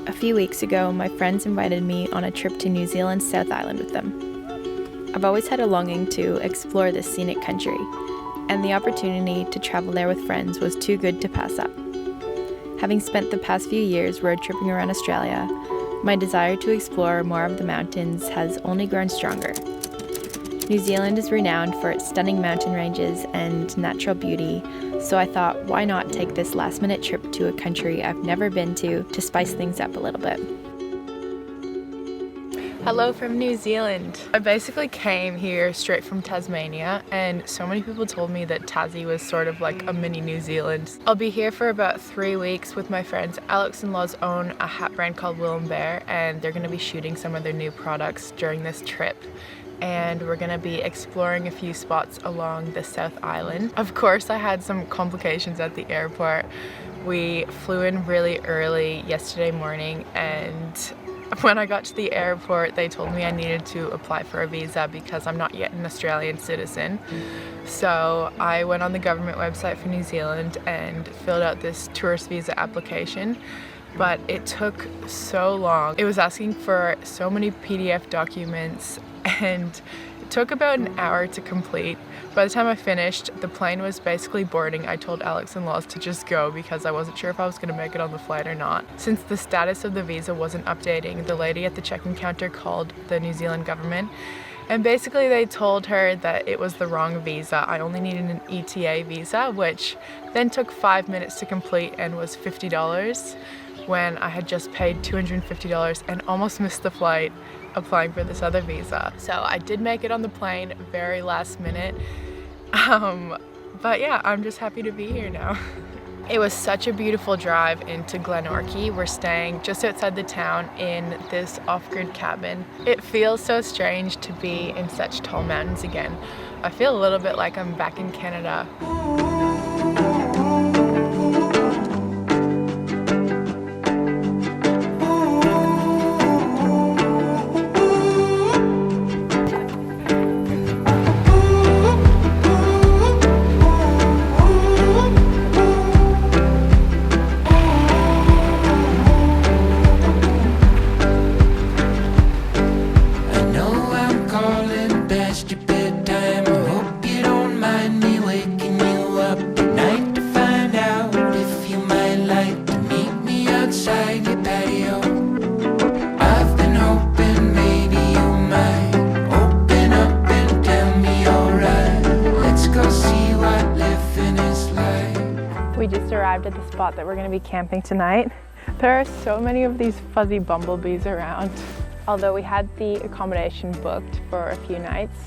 A few weeks ago, my friends invited me on a trip to New Zealand's South Island with them. I've always had a longing to explore this scenic country, and the opportunity to travel there with friends was too good to pass up. Having spent the past few years road tripping around Australia, my desire to explore more of the mountains has only grown stronger. New Zealand is renowned for its stunning mountain ranges and natural beauty, so I thought, why not take this last-minute trip to a country I've never been to spice things up a little bit. Hello from New Zealand. I basically came here straight from Tasmania, and so many people told me that Tassie was sort of like a mini New Zealand. I'll be here for about 3 weeks with my friends. Alex and Laws own a hat brand called Will & Bear, and they're going to be shooting some of their new products during this trip. And we're going to be exploring a few spots along the South Island. Of course, I had some complications at the airport. We flew in really early yesterday morning, and when I got to the airport, they told me I needed to apply for a visa because I'm not yet an Australian citizen. So I went on the government website for New Zealand and filled out this tourist visa application, but it took so long. It was asking for so many PDF documents, and it took about an hour to complete. By the time I finished, the plane was basically boarding. I told Alex and Laws to just go because I wasn't sure if I was going to make it on the flight or not. Since the status of the visa wasn't updating, the lady at the check-in counter called the New Zealand government, and basically they told her that it was the wrong visa. I only needed an ETA visa, which then took 5 minutes to complete and was $50 when I had just paid $250 and almost missed the flight applying for this other visa. So I did make it on the plane very last minute, but yeah, I'm just happy to be here now. It was such a beautiful drive into Glenorchy. We're staying just outside the town in this off-grid cabin. It feels so strange to be in such tall mountains again. I feel a little bit like I'm back in Canada. We just arrived at the spot that we're going to be camping tonight. There are so many of these fuzzy bumblebees around. Although we had the accommodation booked for a few nights,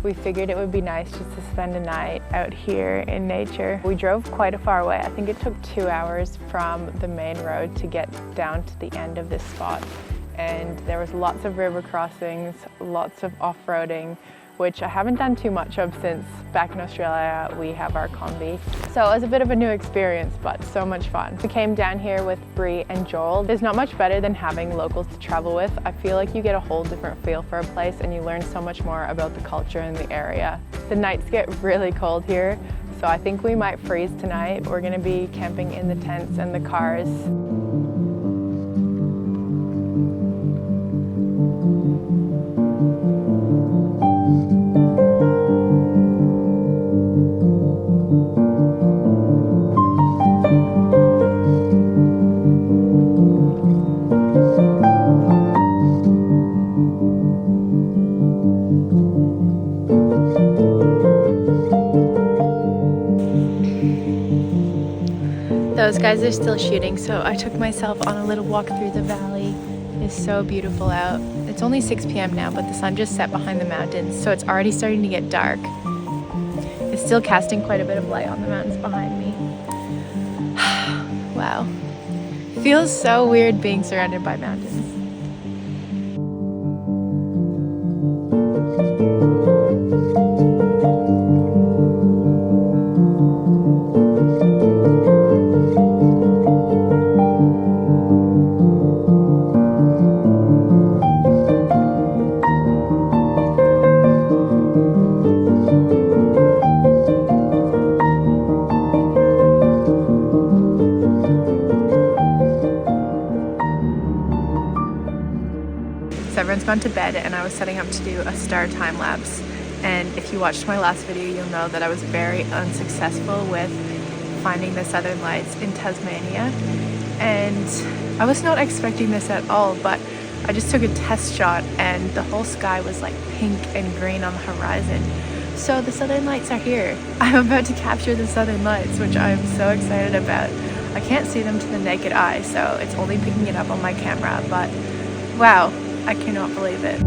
we figured it would be nice just to spend a night out here in nature. We drove quite a far away. I think it took 2 hours from the main road to get down to the end of this spot. And there was lots of river crossings, lots of off-roading, which I haven't done too much of since back in Australia we have our combi. So it was a bit of a new experience, but so much fun. We came down here with Bree and Joel. There's not much better than having locals to travel with. I feel like you get a whole different feel for a place and you learn so much more about the culture in the area. The nights get really cold here, so I think we might freeze tonight. We're gonna be camping in the tents and the cars. Those guys are still shooting, so I took myself on a little walk through the valley. It's so beautiful out. It's only 6 p.m. now, but the sun just set behind the mountains, so it's already starting to get dark. It's still casting quite a bit of light on the mountains behind me. Wow. Feels so weird being surrounded by mountains. So everyone's gone to bed and I was setting up to do a star time lapse. And if you watched my last video, you'll know that I was very unsuccessful with finding the southern lights in Tasmania. And I was not expecting this at all, but I just took a test shot and the whole sky was like pink and green on the horizon. So the southern lights are here. I'm about to capture the southern lights, which I'm so excited about. I can't see them to the naked eye, so it's only picking it up on my camera, but wow, I cannot believe it.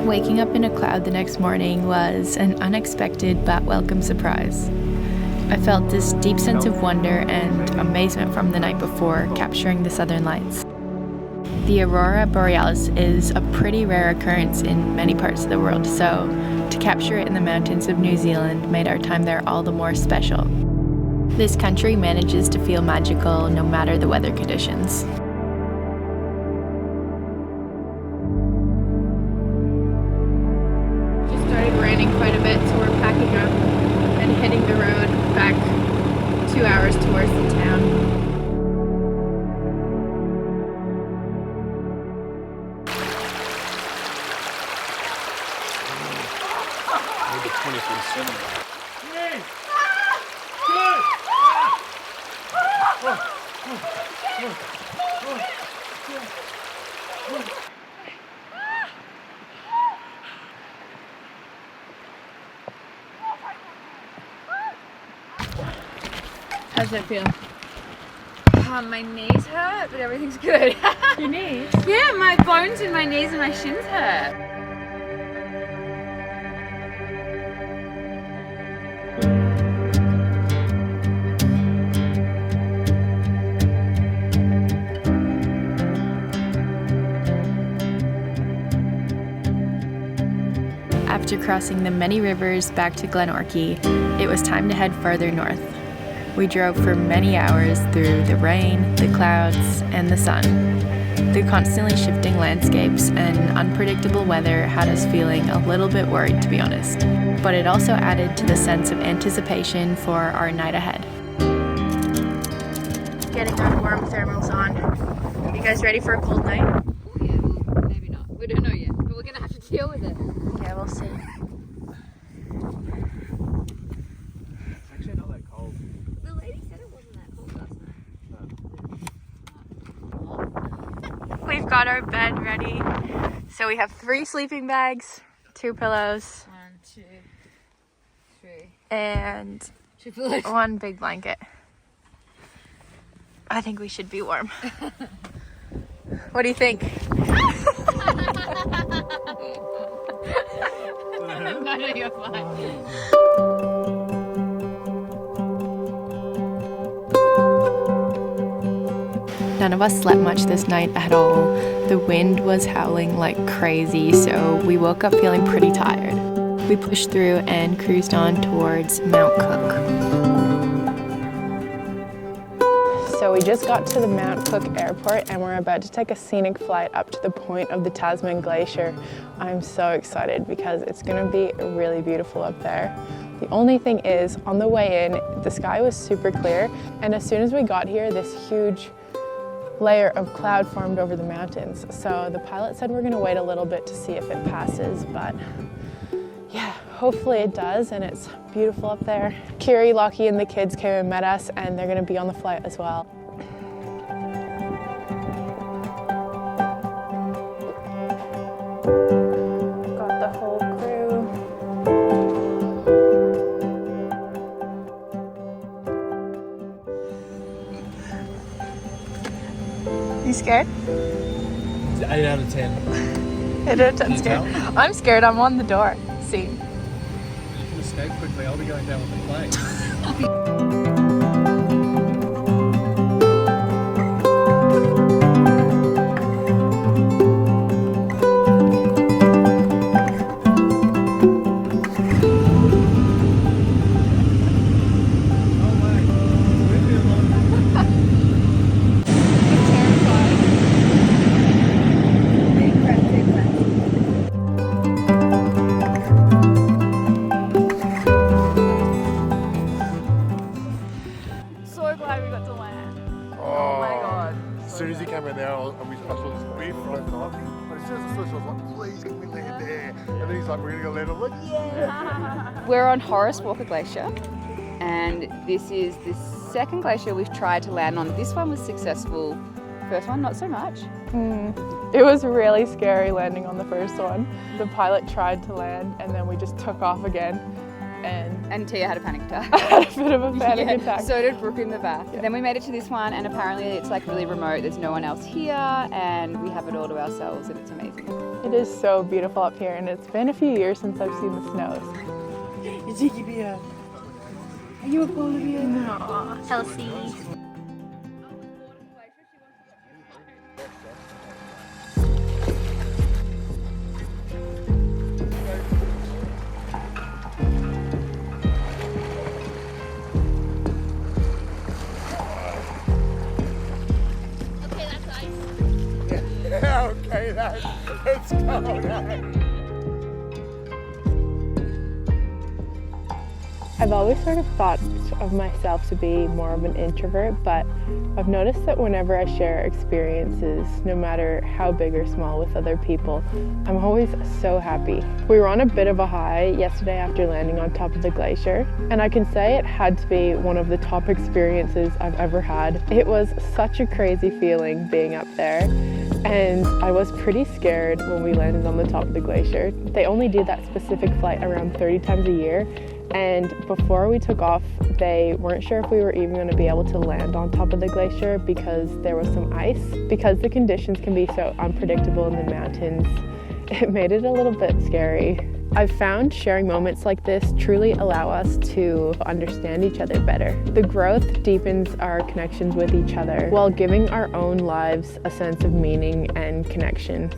Waking up in a cloud the next morning was an unexpected but welcome surprise. I felt this deep sense of wonder and amazement from the night before capturing the southern lights. The aurora borealis is a pretty rare occurrence in many parts of the world, so to capture it in the mountains of New Zealand made our time there all the more special. This country manages to feel magical no matter the weather conditions. Quite a bit, so we're packing up and hitting the road back 2 hours towards the town. Maybe 24/7. How does it feel? My knees hurt, but everything's good. Your knees? Yeah, my bones in my knees and my shins hurt. After crossing the many rivers back to Glenorchy, it was time to head further north. We drove for many hours through the rain, the clouds, and the sun. The constantly shifting landscapes and unpredictable weather had us feeling a little bit worried, to be honest. But it also added to the sense of anticipation for our night ahead. Getting our warm thermals on. You guys ready for a cold night? Oh yeah, well, maybe not. We don't know yet, but we're gonna have to deal with it. Yeah, we'll see. We've got our bed ready. So we have 3 sleeping bags, 2 pillows, 1, 2, 3, and 2 pillows. 1 big blanket. I think we should be warm. What do you think? No, you're fine. None of us slept much this night at all. The wind was howling like crazy, so we woke up feeling pretty tired. We pushed through and cruised on towards Mount Cook. So we just got to the Mount Cook airport and we're about to take a scenic flight up to the point of the Tasman Glacier. I'm so excited because it's going to be really beautiful up there. The only thing is, on the way in, the sky was super clear, and as soon as we got here, this huge layer of cloud formed over the mountains. So the pilot said we're going to wait a little bit to see if it passes, but yeah, hopefully it does, and it's beautiful up there. Kiri, Lockie, and the kids came and met us, and they're going to be on the flight as well. Got the whole crew. You scared? 8 out of 10. 8 out of 10 scared. I'm scared. I'm on the door. See. You can escape quickly. I'll be going down with the plane. as he came in there, I saw this beef floating off. But as soon as I saw this, I was like, please, can we land there? And then he's like, we're going to go land. I'm like, yeah! We're on Horace Walker Glacier, and this is the second glacier we've tried to land on. This one was successful. First one, not so much. It was really scary landing on the first one. The pilot tried to land and then we just took off again. And Tia had a panic attack. I had a bit of a panic attack. So did Brooke in the back. Yeah. Then we made it to this one, and apparently it's like really remote. There's no one else here, and we have it all to ourselves, and it's amazing. It is so beautiful up here, and it's been a few years since I've seen the snows. Are you a polar bear? No, Chelsea. Okay, let's go now. I've always sort of thought of myself to be more of an introvert, but I've noticed that whenever I share experiences, no matter how big or small with other people, I'm always so happy. We were on a bit of a high yesterday after landing on top of the glacier, and I can say it had to be one of the top experiences I've ever had. It was such a crazy feeling being up there, and I was pretty scared when we landed on the top of the glacier. They only do that specific flight around 30 times a year, and before we took off, they weren't sure if we were even going to be able to land on top of the glacier because there was some ice. Because the conditions can be so unpredictable in the mountains, it made it a little bit scary. I've found sharing moments like this truly allow us to understand each other better. The growth deepens our connections with each other while giving our own lives a sense of meaning and connection.